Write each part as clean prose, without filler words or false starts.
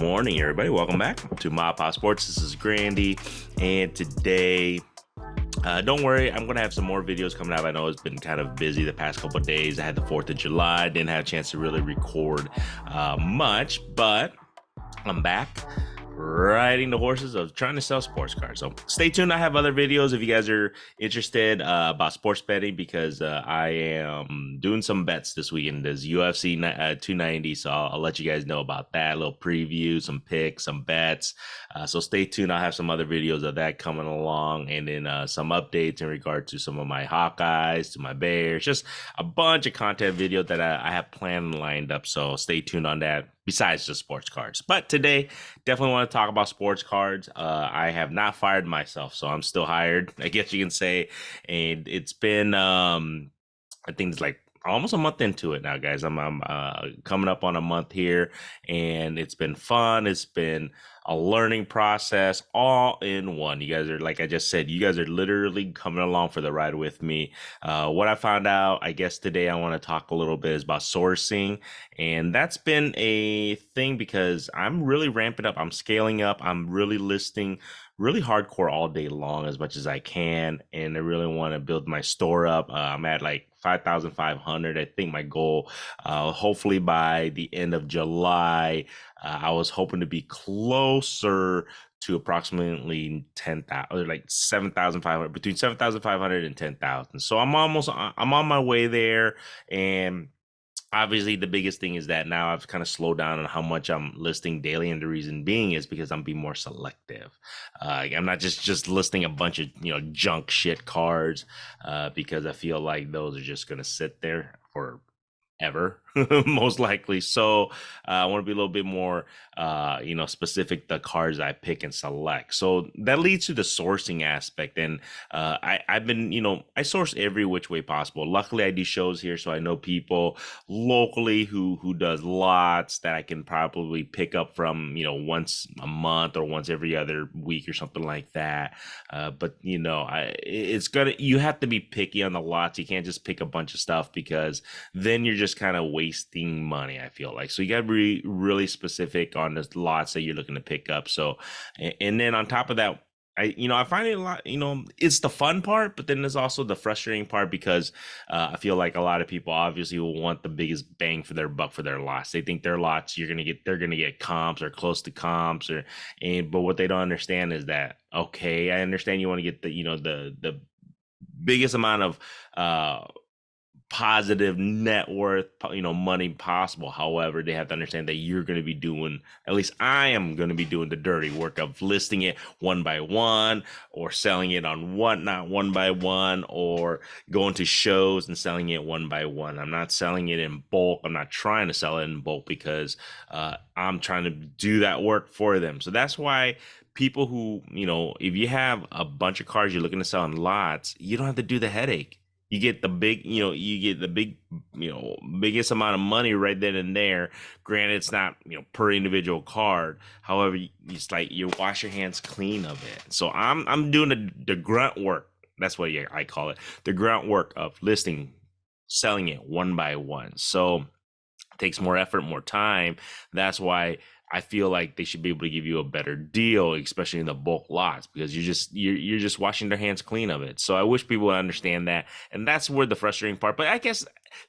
morning, everybody. Welcome back to MAPOP Sports. This is Grandy, and today, don't worry, I'm going to have some more videos coming out. I know it's been kind of busy the past couple of days. I had the 4th of July, didn't have a chance to really record much, but I'm back riding the horses of trying to sell sports cards. So stay tuned. I have other videos if you guys are interested about sports betting, because I am doing some bets this weekend. There's UFC 290, so I'll let you guys know about that. A little preview, some picks, some bets. So stay tuned. I'll have some other videos of that coming along, and then some updates in regard to some of my Hawkeyes, to my Bears, just a bunch of content video that I have planned and lined up. So stay tuned on that, besides just sports cards. But today, definitely want to talk about sports cards. I have not fired myself, so I'm still hired, I guess you can say. And it's been, I think it's like almost a month into it now, guys. I'm coming up on a month here, and it's been fun. It's been a learning process all in one. You guys are, like I just said, you guys are literally coming along for the ride with me. What I found out, I guess today I want to talk a little bit is about sourcing. And that's been a thing because I'm really ramping up. I'm scaling up. I'm really listing really hardcore all day long as much as I can. And I really want to build my store up. I'm at like 5,500. I think my goal, hopefully by the end of July, I was hoping to be closer to approximately 10,000, or like 7,500, between 7,500 and 10,000. So I'm on my way there. And obviously, the biggest thing is that now I've kind of slowed down on how much I'm listing daily, and the reason being is because I'm being more selective. I'm not just listing a bunch of junk shit cards, because I feel like those are just going to sit there for ever, most likely. So I want to be a little bit more specific, the cards I pick and select. So that leads to the sourcing aspect. And I've been, I source every which way possible. Luckily I do shows here, so I know people locally who does lots that I can probably pick up from once a month or once every other week or something like that. But you have to be picky on the lots. You can't just pick a bunch of stuff, because then you're just kind of wasting money, I feel like. So you got to be really specific on the lots that you're looking to pick up. So, and then on top of that, I find it a lot, it's the fun part, but then there's also the frustrating part, because I feel like a lot of people obviously will want the biggest bang for their buck for their lots. They think their lots, they're going to get comps or close to comps, but what they don't understand is that, okay, I understand you want to get the biggest amount of, positive net worth, money possible. However, they have to understand that you're going to be doing, at least I am going to be doing the dirty work of listing it one by one, or selling it on whatnot one by one, or going to shows and selling it one by one. I'm not selling it in bulk. I'm not trying to sell it in bulk, because I'm trying to do that work for them. So that's why people who, if you have a bunch of cars you're looking to sell in lots, you don't have to do the headache. You get the biggest amount of money right then and there. Granted, it's not, per individual card. However, it's like you wash your hands clean of it. So I'm doing the grunt work. That's what I call it. The grunt work of listing, selling it one by one. So it takes more effort, more time. That's why I feel like they should be able to give you a better deal, especially in the bulk lots, because you're just washing their hands clean of it. So I wish people would understand that, and that's where the frustrating part. But I guess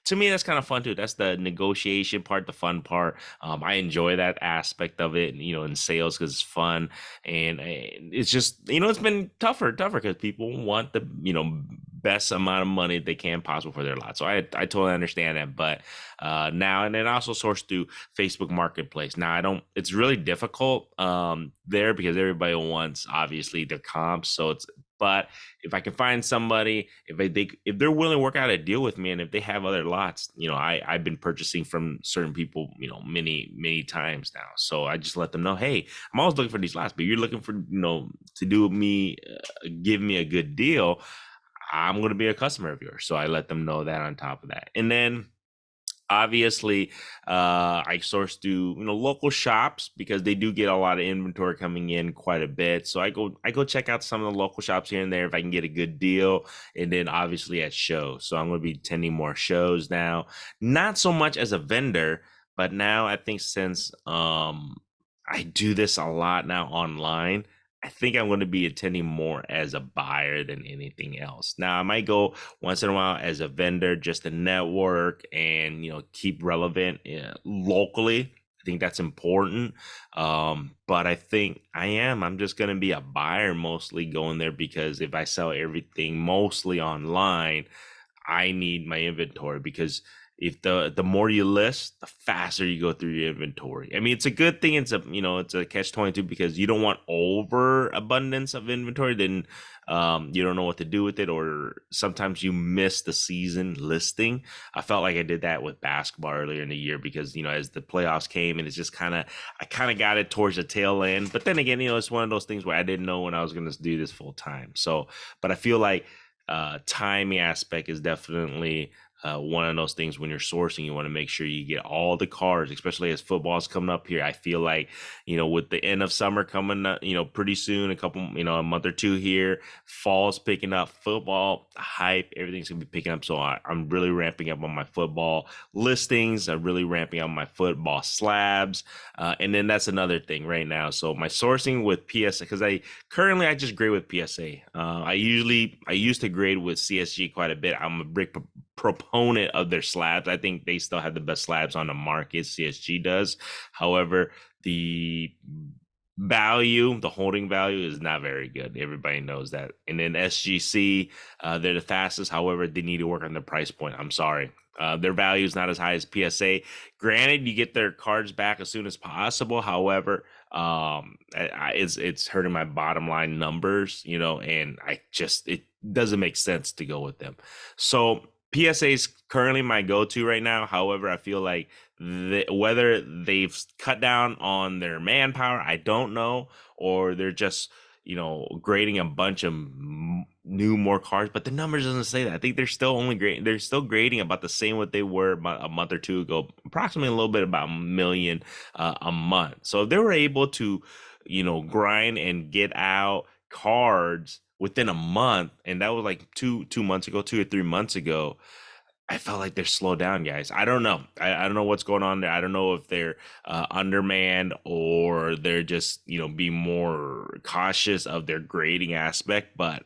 to me that's kind of fun too. That's the negotiation part, the fun part. I enjoy that aspect of it, in sales, because it's fun, and it's just it's been tougher because people want the best amount of money they can possible for their lot. So I totally understand that. But now, and then also source through Facebook Marketplace. Now it's really difficult there, because everybody wants obviously the comps. But if I can find somebody, if they're willing to work out a deal with me, and if they have other lots, I've been purchasing from certain people, many times now. So I just let them know, hey, I'm always looking for these lots, but you're looking for, to do me, give me a good deal, I'm going to be a customer of yours. So I let them know that on top of that. And then obviously, I source through local shops, because they do get a lot of inventory coming in quite a bit. So I go check out some of the local shops here and there if I can get a good deal. And then obviously at shows. So I'm going to be attending more shows now. Not so much as a vendor, but now I think since I do this a lot now online. I think I'm going to be attending more as a buyer than anything else. Now, I might go once in a while as a vendor just to network and, keep relevant locally. I think that's important. But I think I'm just going to be a buyer mostly going there because if I sell everything mostly online, I need my inventory because if the more you list, the faster you go through your inventory. I mean, it's a good thing. It's a catch-22 because you don't want overabundance of inventory. Then you don't know what to do with it, or sometimes you miss the season listing. I felt like I did that with basketball earlier in the year because as the playoffs came and it's just I kind of got it towards the tail end. But then again, it's one of those things where I didn't know when I was going to do this full time. So, but I feel like timing aspect is definitely one of those things when you're sourcing. You want to make sure you get all the cards, especially as football's coming up here. I feel like, with the end of summer coming up, pretty soon, a month or two here, fall's picking up, football hype, everything's gonna be picking up. So I'm really ramping up on my football listings. I'm really ramping up my football slabs. And then that's another thing right now. So my sourcing with PSA, because I just grade with PSA. I used to grade with CSG quite a bit. I'm a big proponent of their slabs. I think they still have the best slabs on the market. CSG does. However, the holding value is not very good. Everybody knows that. And then SGC, they're the fastest. However, they need to work on their price point. I'm sorry. Their value is not as high as PSA. Granted, you get their cards back as soon as possible. However, it's hurting my bottom line numbers, and it doesn't make sense to go with them. So PSA is currently my go-to right now. However, I feel like whether they've cut down on their manpower, I don't know, or they're just, grading a bunch of more cards, but the numbers doesn't say that. I think they're still grading about the same what they were about a month or two ago, approximately a little bit about 1 million a month. So if they were able to, grind and get out cards within a month, and that was like 2 months ago, 2 or 3 months ago, I felt like they're slowed down, guys. I don't know. I don't know what's going on there. I don't know if they're undermanned or they're just, being more cautious of their grading aspect. But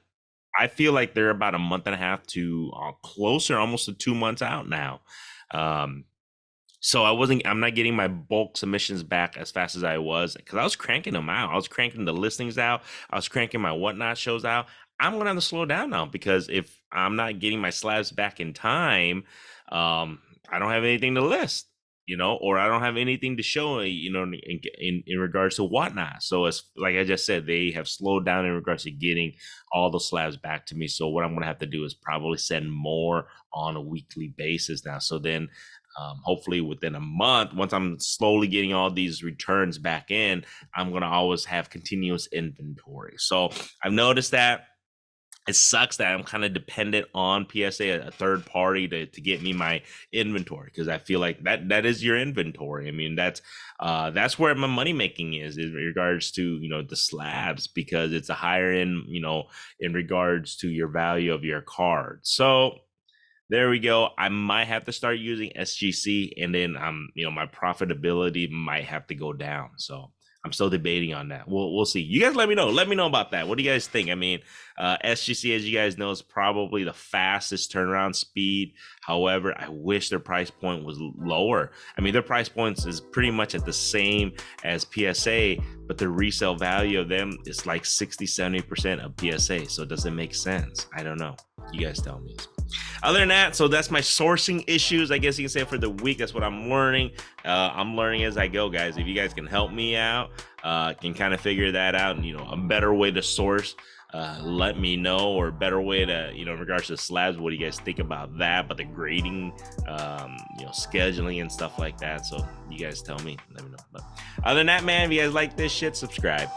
I feel like they're about a month and a half to closer, almost to 2 months out now. So I'm not getting my bulk submissions back as fast as I was because I was cranking them out. I was cranking the listings out. I was cranking my whatnot shows out. I'm going to have to slow down now because if I'm not getting my slabs back in time, I don't have anything to list, or I don't have anything to show, in regards to whatnot. So it's like I just said, they have slowed down in regards to getting all the slabs back to me. So what I'm going to have to do is probably send more on a weekly basis now. So then hopefully within a month, once I'm slowly getting all these returns back in, I'm going to always have continuous inventory. So I've noticed that it sucks that I'm kind of dependent on PSA, a third party, to get me my inventory, because I feel like that is your inventory. I mean, that's where my money making is in regards to, the slabs, because it's a higher end, in regards to your value of your card. So there we go. I might have to start using SGC, and then my profitability might have to go down. So I'm still debating on that. We'll see. You guys let me know. Let me know about that. What do you guys think? I mean, SGC, as you guys know, is probably the fastest turnaround speed. However, I wish their price point was lower. I mean, their price points is pretty much at the same as PSA, but the resale value of them is like 60-70% of PSA. So does it make sense? I don't know. You guys tell me. Other than that, so that's my sourcing issues, I guess you can say, for the week. That's what I'm learning. I'm learning as I go, guys. If you guys can help me out, can kind of figure that out, and a better way to source, let me know, or a better way to, in regards to slabs, what do you guys think about that? But the grading, scheduling and stuff like that. So you guys tell me, let me know. But other than that, man, if you guys like this shit, subscribe.